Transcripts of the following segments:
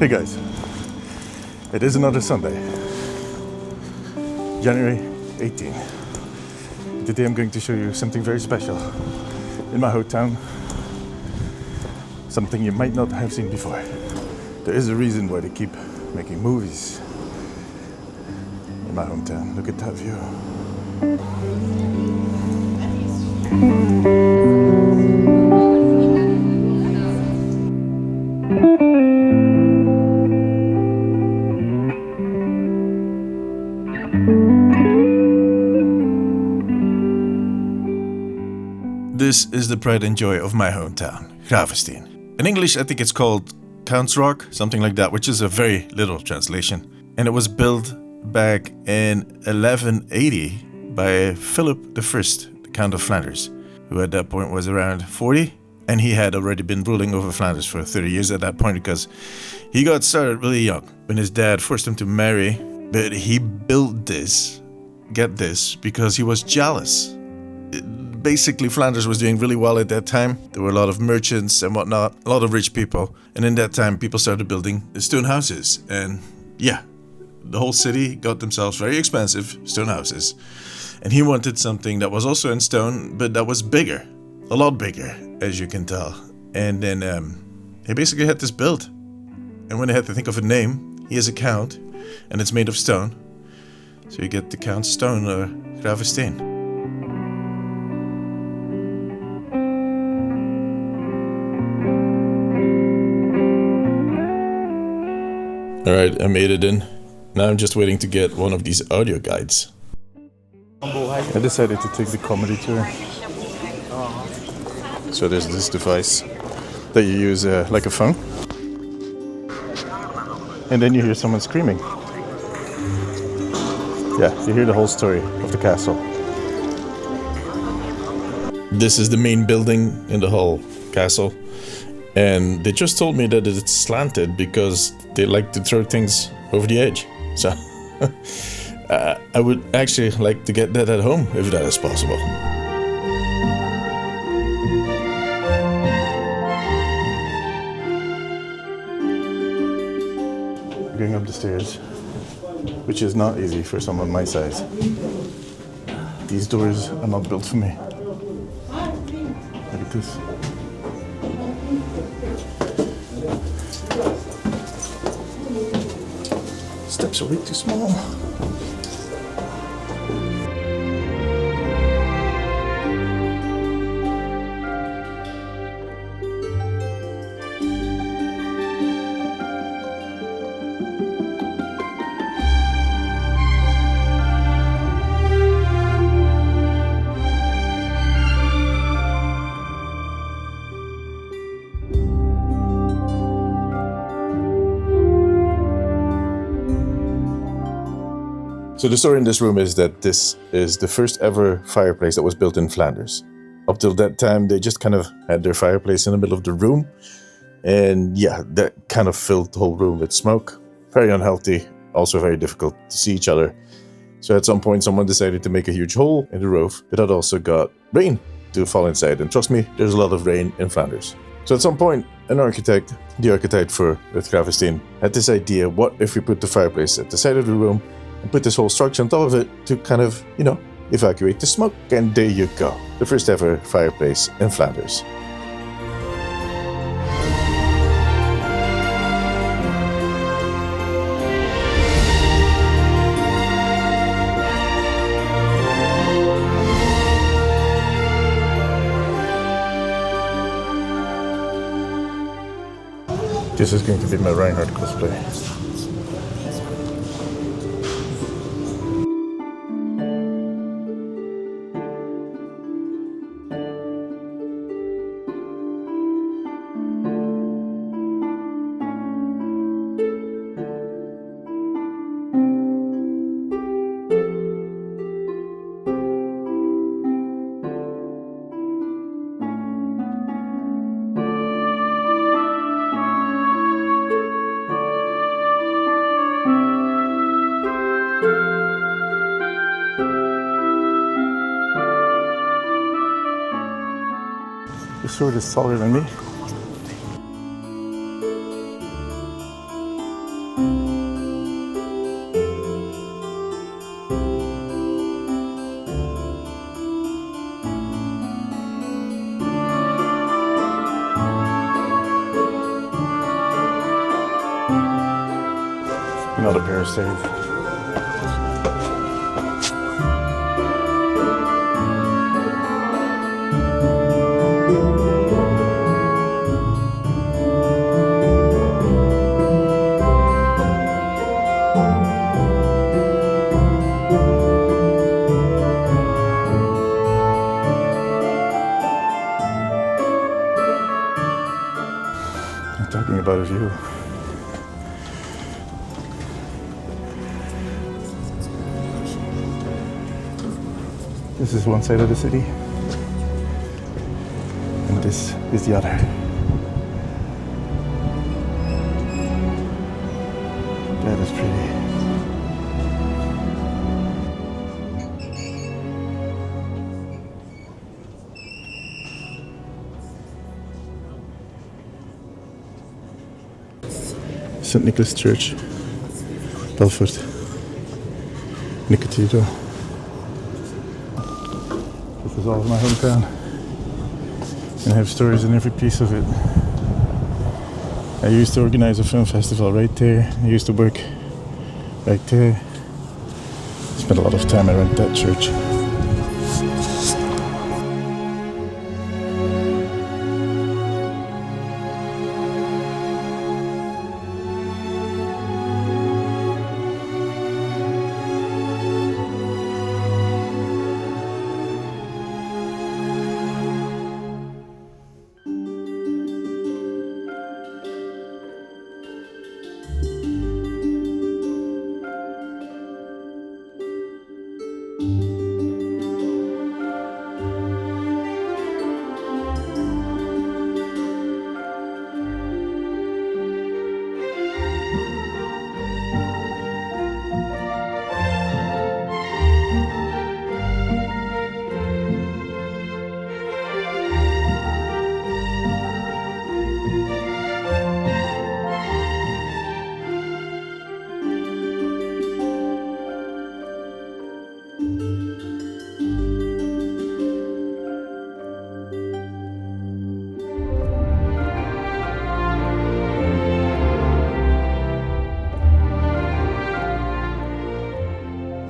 Hey guys, it is another Sunday, January 18. Today I'm going to show you something very special in my hometown, something you might not have seen before. There is a reason why they keep making movies in my hometown. Look at that view. This is the pride and joy of my hometown, Gravensteen. In English, I think it's called Count's Rock, something like that, which is a very little translation. And it was built back in 1180 by Philip I, the Count of Flanders, who at that point was around 40. And he had already been ruling over Flanders for 30 years at that point because he got started really young when his dad forced him to marry. But he built this, get this, because he was jealous. Basically, Flanders was doing really well at that time. There were a lot of merchants and whatnot, a lot of rich people. And in that time, people started building stone houses. And yeah, the whole city got themselves very expensive stone houses. And he wanted something that was also in stone, but that was bigger, a lot bigger, as you can tell. And then he basically had this built. And when they had to think of a name, he has a count, and it's made of stone. So you get the Count's Stone or Gravensteen. Alright, I made it in. Now I'm just waiting to get one of these audio guides. I decided to take the comedy tour. So there's this device that you use like a phone. And then you hear someone screaming. Yeah, you hear the whole story of the castle. This is the main building in the whole castle. And they just told me that it's slanted because they like to throw things over the edge. So I would actually like to get that at home if that is possible. Going up the stairs, which is not easy for someone my size. These doors are not built for me. Look at this. Steps are way too small. So the story in this room is that this is the first ever fireplace that was built in Flanders. Up till that time, they just kind of had their fireplace in the middle of the room. And yeah, that kind of filled the whole room with smoke. Very unhealthy, also very difficult to see each other. So at some point, someone decided to make a huge hole in the roof, but that also got rain to fall inside. And trust me, there's a lot of rain in Flanders. So at some point, an architect, the architect for Gravensteen, had this idea, what if we put the fireplace at the side of the room and put this whole structure on top of it to kind of, evacuate the smoke. And there you go. The first ever fireplace in Flanders. This is going to be my Reinhardt cosplay. The sword is taller than me. Another pair of stairs. Talking about a view. This is one side of the city, and this is the other. That is pretty. St. Nicholas Church, Belfort, in the cathedral. This is all of my hometown, and I have stories in every piece of it. I used to organize a film festival right there. I used to work right there. Spent a lot of time around that church.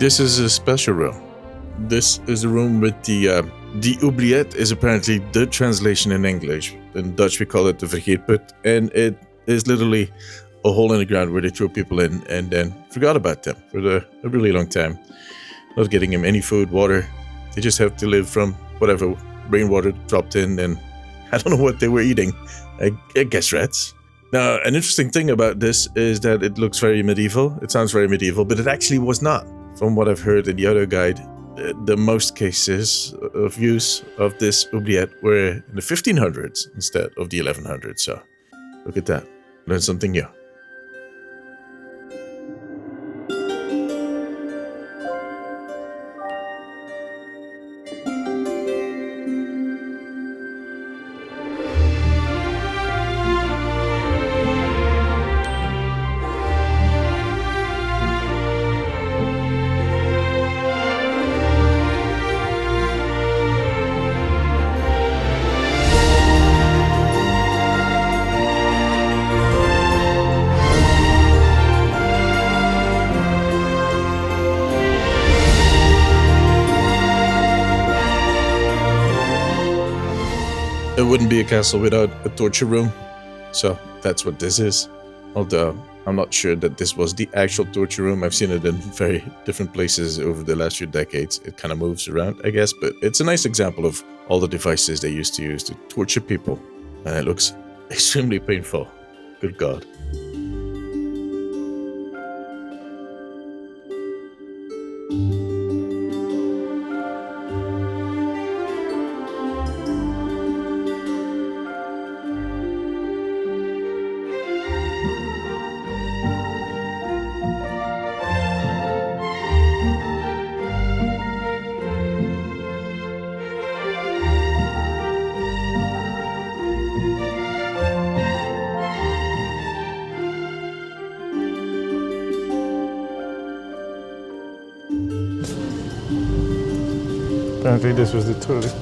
This is a special room. This is the room with the oubliette is apparently the translation in English. In Dutch we call it the vergeetput, and it is literally a hole in the ground where they throw people in and then forgot about them for a really long time. Not getting them any food, water. They just have to live from whatever rainwater dropped in, and I don't know what they were eating. I guess rats. Now, an interesting thing about this is that it looks very medieval. It sounds very medieval, but it actually was not. From what I've heard in the other guide, the most cases of use of this oubliette were in the 1500s instead of the 1100s. So, look at that. Learn something new. It wouldn't be a castle without a torture room, so that's what this is. Although I'm not sure that this was the actual torture room. I've seen it in very different places over the last few decades. It kind of moves around, I guess, but it's a nice example of all the devices they used to use to torture people. And it looks extremely painful. Good God. Apparently this was the toilet.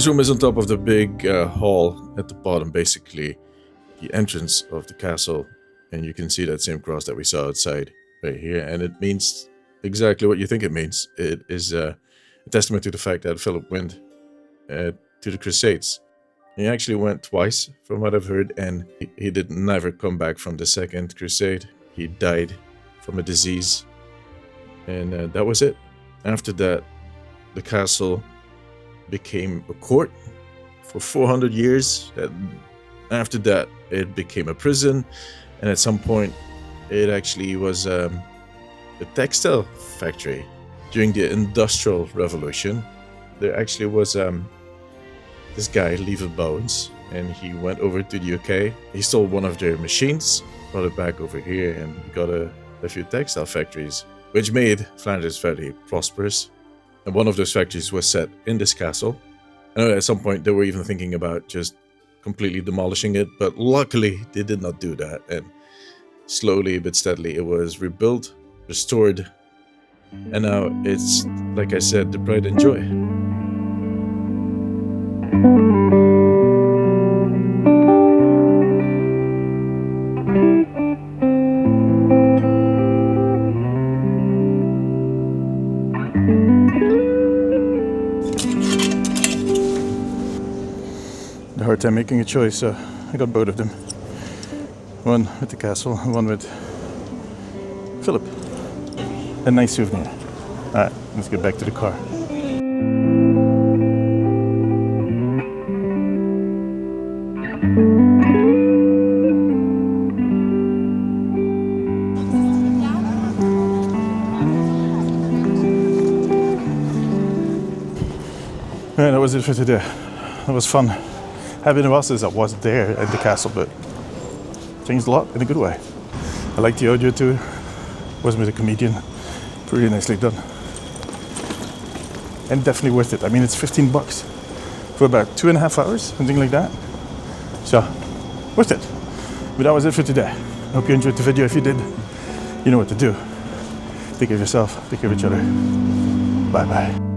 This room is on top of the big hall at the bottom, basically the entrance of the castle. And you can see that same cross that we saw outside right here. And it means exactly what you think it means. It is a testament to the fact that Philip went to the Crusades. He actually went twice, from what I've heard, and he did never come back from the second crusade. He died from a disease, and that was it. After that, the castle became a court for 400 years. After that, it became a prison, and at some point, it actually was a textile factory. During the Industrial Revolution, there actually was this guy, Lever Bones, and he went over to the UK. He stole one of their machines, brought it back over here, and got a few textile factories, which made Flanders very prosperous. And one of those factories was set in this castle. I know at some point they were even thinking about just completely demolishing it, but luckily they did not do that. And slowly but steadily it was rebuilt, restored, and now it's, like I said, the pride and joy. A hard time making a choice, so I got both of them. One with the castle, and one with Philip. A nice souvenir. Alright, let's get back to the car. Yeah, that was it for today. That was fun. Having a while since I was there at the castle, but changed a lot in a good way. I like the audio too. Was with a comedian. Pretty nicely done. And definitely worth it. I mean, it's $15 for about 2.5 hours, something like that. So, worth it. But that was it for today. I hope you enjoyed the video. If you did, you know what to do. Take care of yourself, take care of each other. Bye bye.